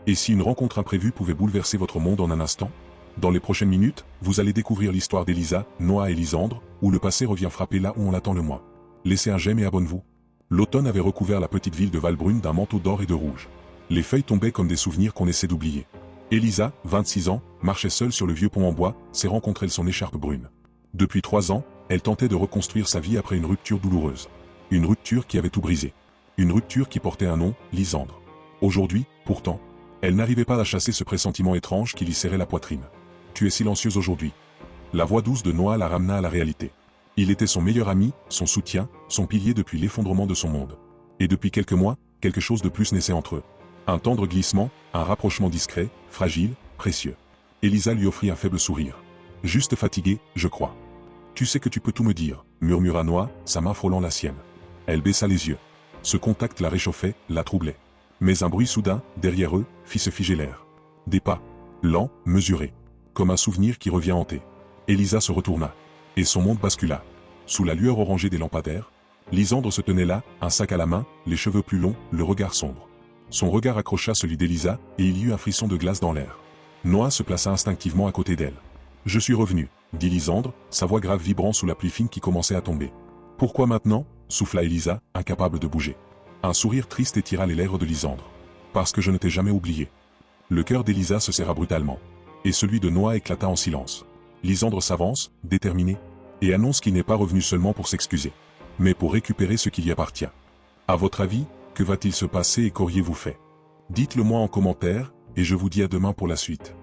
Et si une rencontre imprévue pouvait bouleverser votre monde en un instant? Dans les prochaines minutes, vous allez découvrir l'histoire d'Elisa, Noah et Lysandre, où le passé revient frapper là où on l'attend le moins. Laissez un j'aime et abonnez-vous. L'automne avait recouvert la petite ville de Valbrune d'un manteau d'or et de rouge. Les feuilles tombaient comme des souvenirs qu'on essaie d'oublier. Elisa, 26 ans, marchait seule sur le vieux pont en bois, serrant contre elle son écharpe brune. Depuis 3 ans, elle tentait de reconstruire sa vie après une rupture douloureuse. Une rupture qui avait tout brisé. Une rupture qui portait un nom, Lysandre. Aujourd'hui, pourtant, elle n'arrivait pas à chasser ce pressentiment étrange qui lui serrait la poitrine. Tu es silencieuse aujourd'hui. La voix douce de Noah la ramena à la réalité. Il était son meilleur ami, son soutien, son pilier depuis l'effondrement de son monde. Et depuis quelques mois, quelque chose de plus naissait entre eux. Un tendre glissement, un rapprochement discret, fragile, précieux. Elisa lui offrit un faible sourire. Juste fatiguée, je crois. Tu sais que tu peux tout me dire, murmura Noah, sa main frôlant la sienne. Elle baissa les yeux. Ce contact la réchauffait, la troublait. Mais un bruit soudain, derrière eux, fit se figer l'air. Des pas. Lents, mesurés. Comme un souvenir qui revient hanter. Elisa se retourna. Et son monde bascula. Sous la lueur orangée des lampadaires, Lysandre se tenait là, un sac à la main, les cheveux plus longs, le regard sombre. Son regard accrocha celui d'Elisa, et il y eut un frisson de glace dans l'air. Noah se plaça instinctivement à côté d'elle. « Je suis revenu », dit Lysandre, sa voix grave vibrant sous la pluie fine qui commençait à tomber. « Pourquoi maintenant » souffla Elisa, incapable de bouger. Un sourire triste étira les lèvres de Lysandre. « Parce que je ne t'ai jamais oublié. » Le cœur d'Elisa se serra brutalement. Et celui de Noah éclata en silence. Lysandre s'avance, déterminé, et annonce qu'il n'est pas revenu seulement pour s'excuser, mais pour récupérer ce qui lui appartient. À votre avis, que va-t-il se passer et qu'auriez-vous fait? Dites-le moi en commentaire, et je vous dis à demain pour la suite.